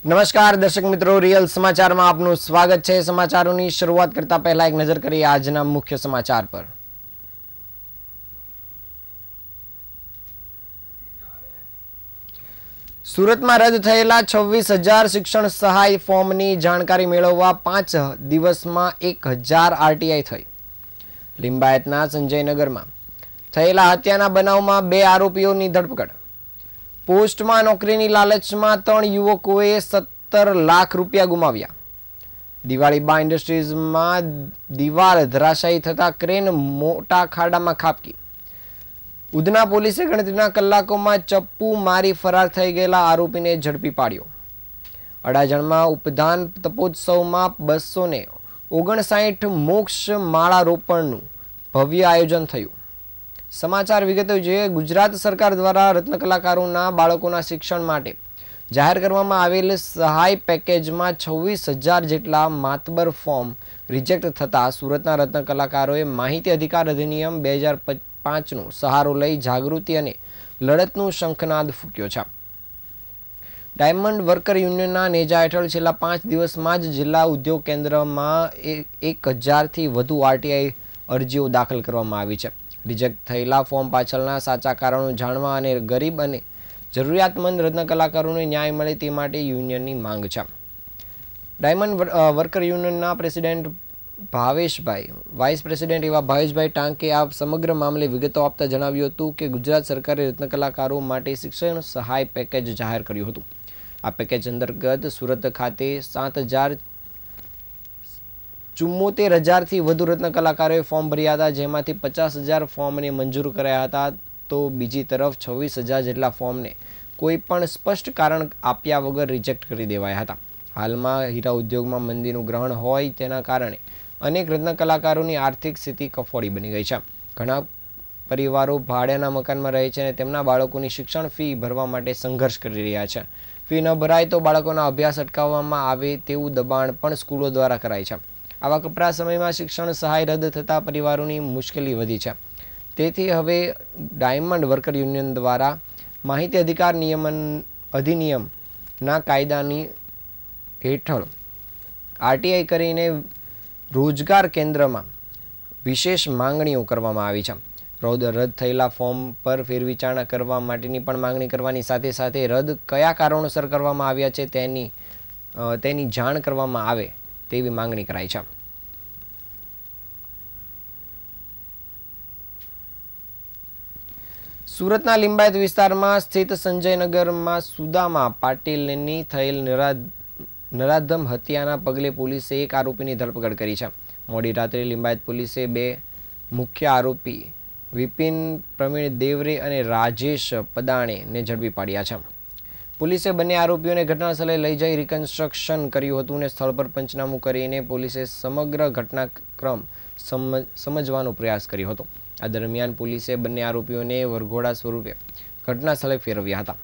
નમસ્કાર દર્શક મિત્રો, રિયલ સમાચારમાં આપનું સ્વાગત છે। સમાચારોની શરૂઆત કરતા પહેલા એક નજર કરીએ આજના મુખ્ય સમાચાર પર। સુરતમાં રદ થયેલા 26,000 શિક્ષણ સહાય ફોર્મની જાણકારી મેળવવા 5 દિવસમાં 1,000 આરટીઆઈ થઈ। લિંબાયતના સંજયનગરમાં થયેલા હત્યાના બનાવમાં 2 આરોપીઓની ધરપકડ। પોસ્ટમાં નોકરીની લાલચમાં 3 યુવકોએ 17 લાખ રૂપિયા ગુમાવ્યા। દિવાળીબા ઇન્ડસ્ટ્રીઝમાં દિવાલ ધરાશાયી થતા ક્રેન મોટા ખાડામાં ખાબકી। ઉધના પોલીસે ગણતરીના કલાકોમાં ચપ્પુ મારી ફરાર થઈ ગયેલા આરોપીને ઝડપી પાડ્યો। અડાજણમાં ઉપધાન તપોત્સવમાં 259 મોક્ષ માળા રોપણનું ભવ્ય આયોજન થયું। સમાચાર વિગતો જોઈએ। ગુજરાત સરકાર દ્વારા રત્ન કલાકારોના બાળકોના શિક્ષણ માટે જાહેર કરવામાં આવેલ સહાય પેકેજમાં 26,000 જેટલા માતબર ફોર્મ રિજેક્ટ થતાં સુરતના રત્ન કલાકારોએ માહિતી અધિકાર અધિનિયમ 2005નો સહારો લઈ જાગૃતિ અને લડતનું શંખનાદ ફૂંક્યો છે। ડાયમંડ વર્કર યુનિયનના નેજા હેઠળ છેલ્લા 5 દિવસમાં જ જિલ્લા ઉદ્યોગ કેન્દ્રમાં 1,000થી વધુ આરટીઆઈ અરજીઓ દાખલ કરવામાં આવી છે। રિજેક્ટ થયેલા ફોર્મ પાછળના સાચા કારણો જાણવા અને ગરીબ અને જરૂરિયાતમંદ રત્ન કલાકારોને ન્યાય મળે તે માટે યુનિયનની માંગ છે। ડાયમંડ વર્કર યુનિયનના પ્રેસિડેન્ટ ભાવેશભાઈ, વાઇસ પ્રેસિડેન્ટ એવા ભાવેશભાઈ ટાંકે આ સમગ્ર મામલે વિગતો આપતા જણાવ્યું હતું કે ગુજરાત સરકારે રત્ન કલાકારો માટે શિક્ષણ સહાય પેકેજ જાહેર કર્યું હતું। આ પેકેજ અંતર્ગત સુરત ખાતે 74,000થી વધુ રત્ન કલાકારોએ ફોર્મ ભર્યા હતા, જેમાંથી 50,000 ફોર્મને મંજૂર કરાયા હતા, તો બીજી તરફ 26,000 જેટલા ફોર્મને કોઈ પણ સ્પષ્ટ કારણ આપ્યા વગર રિજેક્ટ કરી દેવાયા હતા। હાલમાં હીરા ઉદ્યોગમાં મંદીનું ગ્રહણ હોય તેના કારણે અનેક રત્ન કલાકારોની આર્થિક સ્થિતિ કફોડી બની ગઈ છે। ઘણા પરિવારો ભાડાના મકાનમાં રહે છે અને તેમના બાળકોની શિક્ષણ ફી ભરવા માટે સંઘર્ષ કરી રહ્યા છે। ફી ન ભરાય તો બાળકોના અભ્યાસ અટકાવવામાં આવે તેવું દબાણ પણ સ્કૂલો દ્વારા કરાય છે। આવા કપરા સમયમાં શિક્ષણ સહાય રદ થતાં પરિવારોની મુશ્કેલી વધી છે। તેથી હવે ડાયમંડ વર્કર યુનિયન દ્વારા માહિતી અધિકાર અધિનિયમના કાયદાની હેઠળ આરટીઆઈ કરીને રોજગાર કેન્દ્રમાં વિશેષ માંગણીઓ કરવામાં આવી છે। રદ થયેલા ફોર્મ પર ફેરવિચારણા કરવા માટેની પણ માંગણી કરવાની સાથે સાથે રદ કયા કારણોસર કરવામાં આવ્યા છે તેની જાણ કરવામાં આવે તેવી માંગણી કરાઈ છે। સુરતના લિંબાયત વિસ્તારમાં સ્થિત સંજયનગરમાં સુદામા પાટીલની થયેલ નરાધમ હત્યાના પગલે પોલીસે 1 આરોપીની ધરપકડ કરી છે। મોડી રાત્રે લિંબાયત પોલીસે 2 મુખ્ય આરોપી વિપિન પ્રવીણ દેવરે અને રાજેશ પદાણેને ઝડપી પાડ્યા છે। પોલીસે બંને આરોપીઓને ઘટનાસ્થળે લઈ જઈ રિકન્સ્ટ્રક્શન કર્યું હતું અને સ્થળ પર પંચનામું કરીને પોલીસે સમગ્ર ઘટનાક્રમ સમજવાનો પ્રયાસ કર્યો હતો। આ દરમિયાન પોલીસે બંને આરોપીઓને વરઘોડા સ્વરૂપે ઘટના સ્થળે ફેરવ્યા હતા।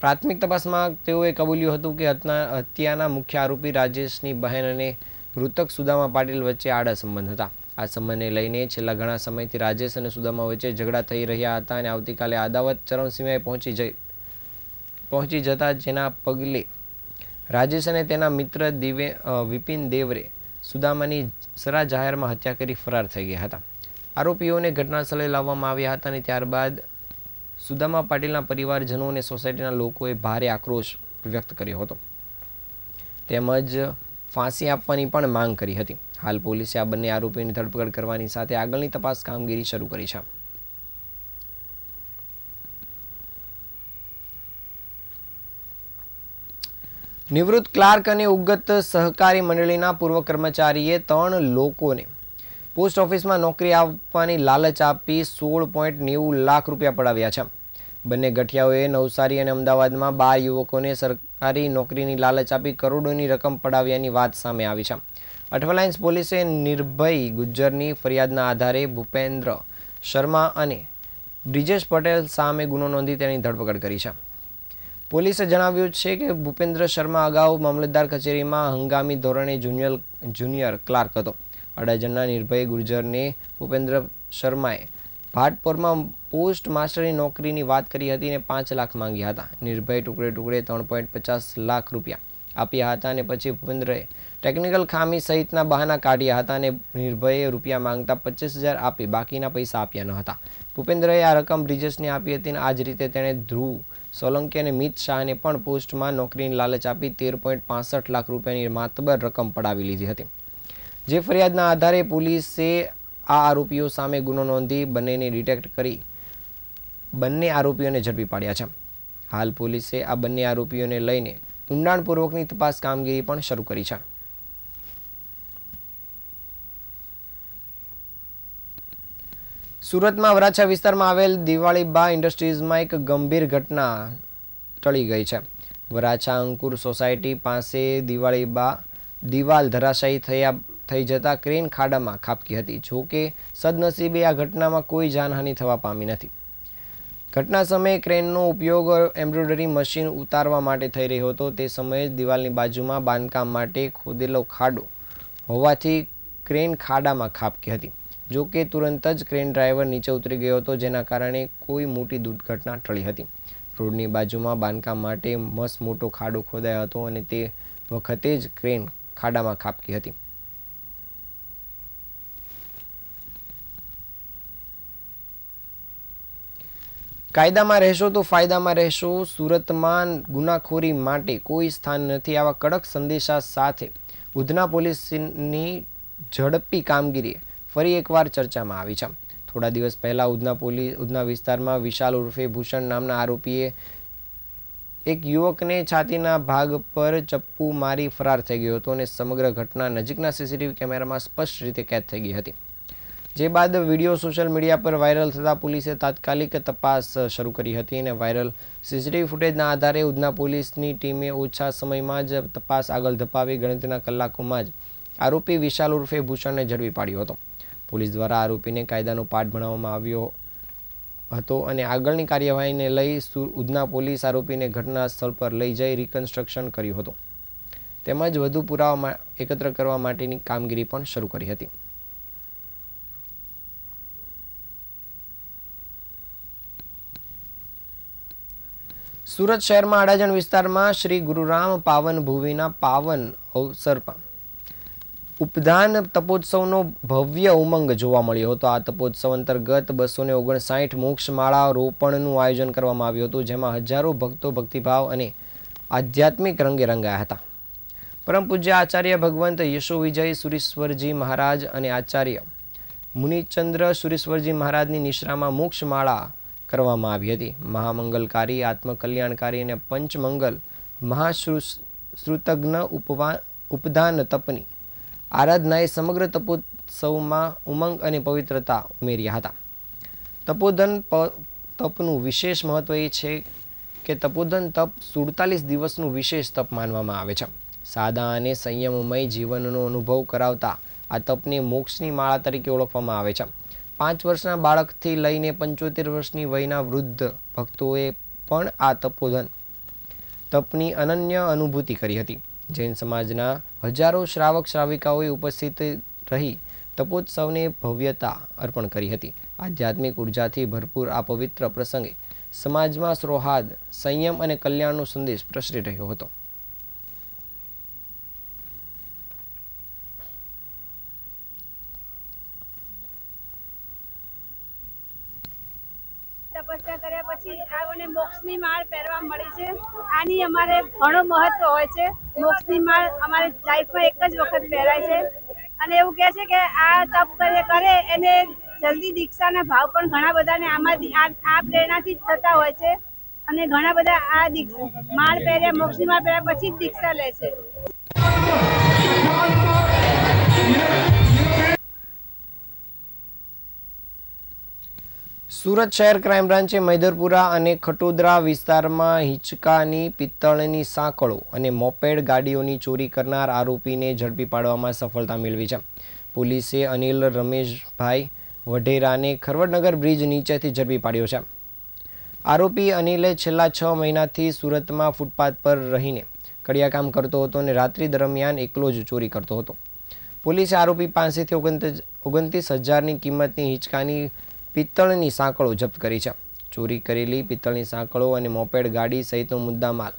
પ્રાથમિક તપાસમાં તેઓએ કબૂલ્યું હતું કે હત્યાના મુખ્ય આરોપી રાજેશની બહેન અને મૃતક સુદામા પાટીલ વચ્ચે આડા સંબંધ હતા। આ સંબંધને લઈને છેલ્લા ઘણા સમયથી રાજેશ અને સુદામા વચ્ચે ઝઘડા થઈ રહ્યા હતા અને આવતીકાલે અદાવત ચરમસીમાએ પહોંચી જતા જેના પગલે રાજેશ અને તેના મિત્ર વિપિન દેવરે સુદામાની સરા જાહેરમાં હત્યા કરી ફરાર થઈ ગયા હતા। આરોપીઓને ઘટના સ્થળે લાવવામાં આવ્યા હતા અને ત્યારબાદ સુદામા પાટીલના પરિવારજનો અને સોસાયટીના લોકોએ ભારે આક્રોશ વ્યક્ત કર્યો હતો તેમજ ફાંસી આપવાની પણ માંગ કરી હતી। હાલ પોલીસે આ બંને આરોપીઓની ધરપકડ કરવાની સાથે આગળની તપાસ કામગીરી શરૂ કરી છે। નિવૃત્ત ક્લાર્ક અને ઉગત સહકારી મંડળીના પૂર્વ કર્મચારીએ 3 લોકોને પોસ્ટ ઓફિસમાં નોકરી આપવાની લાલચ આપી 16.90 લાખ રૂપિયા પડાવ્યા છે। બંને ગઠિયાઓએ નવસારી અને અમદાવાદમાં 12 યુવકોને સરકારી નોકરીની લાલચ આપી કરોડોની રકમ પડાવ્યાની વાત સામે આવી છે। અઠવાલાઇન્સ પોલીસે નિર્ભય ગુજ્જરની ફરિયાદના આધારે ભૂપેન્દ્ર શર્મા અને બ્રિજેશ પટેલ સામે ગુનો નોંધી તેની ધરપકડ કરી છે। પોલીસે જણાવ્યું છે કે ભૂપેન્દ્ર શર્મા અગાઉ મામલતદાર કચેરીમાં હંગામી ધોરણે જુનિયર ક્લાર્ક હતો। અડાજણના નિર્ભય ગુર્જરને ભૂપેન્દ્ર શર્માએ ભાટપોરમાં પોસ્ટ માસ્ટરની નોકરીની વાત કરી હતી અને 5 લાખ માંગ્યા હતા। નિર્ભય ટુકડે 3.50 લાખ રૂપિયા આપ્યા હતા અને પછી ભૂપેન્દ્રએ ટેકનિકલ ખામી સહિતના બહાના કાઢ્યા હતા અને નિર્ભયે રૂપિયા માંગતા 25,000 આપી બાકીના પૈસા આપ્યા ન હતા. ભૂપેન્દ્રએ આ રકમ બ્રિજેશને આપી હતી અને આ જ રીતે તેણે ધ્રુવ સોલંકી અને મિત શાહને પણ પોસ્ટમાં નોકરીની લાલચ આપી 13.65 લાખ રૂપિયાની માતબર રકમ પડાવી લીધી હતી. જે ફરિયાદના આધારે પોલીસે આ આરોપીઓ સામે ગુનો નોંધી બંનેને ડિટેક્ટ કરી બંને આરોપીઓને ઝડપી પાડ્યા છે. હાલ પોલીસે આ બંને આરોપીઓને લઈને ઊંડાણપૂર્વકની તપાસ કામગીરી પણ શરૂ કરી છે. સુરતમાં વરાછા વિસ્તારમાં આવેલ દિવાળીબા ઇન્ડસ્ટ્રીઝમાં એક ગંભીર ઘટના ટળી ગઈ છે. વરાછા અંકુર સોસાયટી પાસે દિવાળીબા દિવાલ ધરાશાયી થઈ જતા ક્રેન ખાડામાં ખાબકી હતી. જો કે સદનસીબે આ ઘટનામાં કોઈ જાનહાનિ થવા પામી નથી. ઘટના સમયે ક્રેનનો ઉપયોગ એમ્બ્રોઇડરી મશીન ઉતારવા માટે થઈ રહ્યો હતો. તે સમયે દિવાલની બાજુમાં બાંધકામ માટે ખોદેલો ખાડો હોવાથી ક્રેન ખાડામાં ખાબકી હતી. જો કે તુરંત જ ક્રેન ડ્રાઈવર નીચે ઉતરી ગયો હતો, જેના કારણે કોઈ મોટી દુર્ઘટના ટળી હતી. રોડની બાજુમાં બાંધકામ માટે મોટો ખાડો ખોદાયો હતો અને તે વખતે જ ક્રેન ખાડામાં ખાબકી હતી. કાયદામાં રહેશો તો ફાયદામાં રહેશો. સુરતમાં ગુનાખોરી માટે કોઈ સ્થાન નથી. આવા કડક સંદેશા સાથે ઉધના પોલીસની ઝડપી કામગીરી ફરી એકવાર ચર્ચામાં આવી છે. થોડા દિવસ પહેલા ઉધના વિસ્તારમાં વિશાલ ઉર્ફે ભૂષણ નામના આરોપીએ એક યુવકને છાતીના ભાગ પર ચપ્પુ મારી ફરાર થઈ ગયો હતો અને સમગ્ર ઘટના નજીકના સીસીટીવી કેમેરામાં સ્પષ્ટ રીતે કેદ થઈ ગઈ હતી. જે બાદ વિડીયો સોશિયલ મીડિયા પર વાયરલ થતાં પોલીસે તાત્કાલિક તપાસ શરૂ કરી હતી અને વાયરલ સીસીટીવી ફૂટેજના આધારે ઉધના પોલીસની ટીમે ઓછા સમયમાં જ તપાસ આગળ ધપાવી ગણતરીના કલાકોમાં જ આરોપી વિશાલ ઉર્ફે ભૂષણને ઝડપી પાડ્યો હતો. પોલીસ દ્વારા આરોપીને કાયદાનો પાઠ ભણાવવામાં આવ્યો હતો અને આગળની કાર્યવાહીને લઈ ઉધના પોલીસ આરોપીને ઘટના સ્થળ પર લઈ જઈ રિકન્સ્ટ્રક્શન કર્યું હતું તેમજ વધુ પુરાવા એકત્ર કરવા માટેની કામગીરી પણ શરૂ કરી હતી. સુરત શહેરમાં અડાજણ વિસ્તારમાં શ્રી ગુરુરામ પાવન ભુવીના પાવન અવસર પર ઉપદાન તપોત્સવનો ભવ્ય ઉમંગ જોવા મળ્યો હતો. આ તપોત્સવ અંતર્ગત 259 મોક્ષમાળા રોપણનું આયોજન કરવામાં આવ્યું હતું, જેમાં હજારો ભક્તો ભક્તિભાવ અને આધ્યાત્મિક રંગે રંગાયા હતા. પરમ પૂજ્ય આચાર્ય ભગવંત યશો વિજય સુરેશ્વરજી મહારાજ અને આચાર્ય મુનિચંદ્ર સુરેશ્વરજી મહારાજની નિશ્રામાં મોક્ષમાળા કરવામાં આવી હતી. મહામંગલકારી, આત્મકલ્યાણકારી અને પંચમંગલ મહાશ્રુતજ્ઞ ઉપદાન તપની આરાધનાએ સમગ્ર તપોત્સવમાં ઉમંગ અને પવિત્રતા ઉમેર્યા હતા. તપોધન તપનું વિશેષ મહત્વ એ છે કે તપોધન તપ 47 દિવસનું વિશેષ તપ માનવામાં આવે છે. સાદા અને સંયમમય જીવનનો અનુભવ કરાવતા આ તપને મોક્ષની માળા તરીકે ઓળખવામાં આવે છે. 5 વર્ષના બાળકથી લઈને 75 વર્ષની વયના વૃદ્ધ ભક્તોએ પણ આ તપોધન તપની અનન્ય અનુભૂતિ કરી હતી. જૈન સમાજના હજારો શ્રાવક શ્રાવિકાઓએ ઉપસ્થિત રહી તપોત્સવને ભવ્યતા અર્પણ કરી હતી. આધ્યાત્મિક ઉર્જાથી ભરપૂર આ પવિત્ર પ્રસંગે સમાજમાં સૌહાર્દ, સંયમ અને કલ્યાણનો સંદેશ પ્રસરી રહ્યો હતો. તપસ્યા કર્યા પછી આને મોક્ષની માળ પહેરવા મળી છે. આની અમારે ઘણો મહત્વ હોય છે. મોક્ષની માળ અમારે લાઈફમાં એક જ વખત પહેરાય છે અને એવું કહે છે કે આ તપ કરે એને જલ્દી દીક્ષાના ભાવ પણ ઘણા બધાને આમાંથી આ પ્રેરણાથી જ થતા હોય છે અને ઘણા બધા આ માળ પહેર્યા, મોક્ષની માળ પહેર્યા પછી જ દીક્ષા લે છે. સુરત શહેર ક્રાઇમ બ્રાન્ચે મૈદરપુરા અને ખટોદરા વિસ્તારમાં હિંચકાની, પિત્તળની સાંકળો અને મોપેડ ગાડીઓની ચોરી કરનાર આરોપીને ઝડપી પાડવામાં સફળતા મેળવી છે. પોલીસે અનિલ રમેશભાઈ વઢેરાને ખરવડનગર બ્રિજ નીચેથી ઝડપી પાડ્યો છે. આરોપી અનિલે છેલ્લા 6 મહિનાથી સુરતમાં ફૂટપાથ પર રહીને કડિયાકામ કરતો હતો અને રાત્રિ દરમિયાન એકલો જ ચોરી કરતો હતો. પોલીસે આરોપી પાસેથી 29,000ની કિંમતની હિંચકાની, પિત્તળની સાંકળો જપ્ત કરી છે. ચોરી કરેલી પિત્તળની સાંકળો અને મોપેડ ગાડી સહિતનો મુદ્દામાલ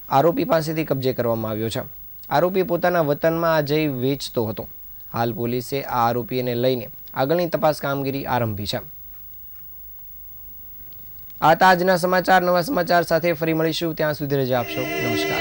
આરોપી પાસેથી કબજે કરવામાં આવ્યો છે. આરોપી પોતાના વતનમાં આ જઈ વેચતો હતો. હાલ પોલીસે આ આરોપીને લઈને આગળની તપાસ કામગીરી આરંભી છે. આ હતા આજના સમાચાર. નવા સમાચાર સાથે ફરી મળીશું. ત્યાં સુધી રજા આપશો. નમસ્કાર.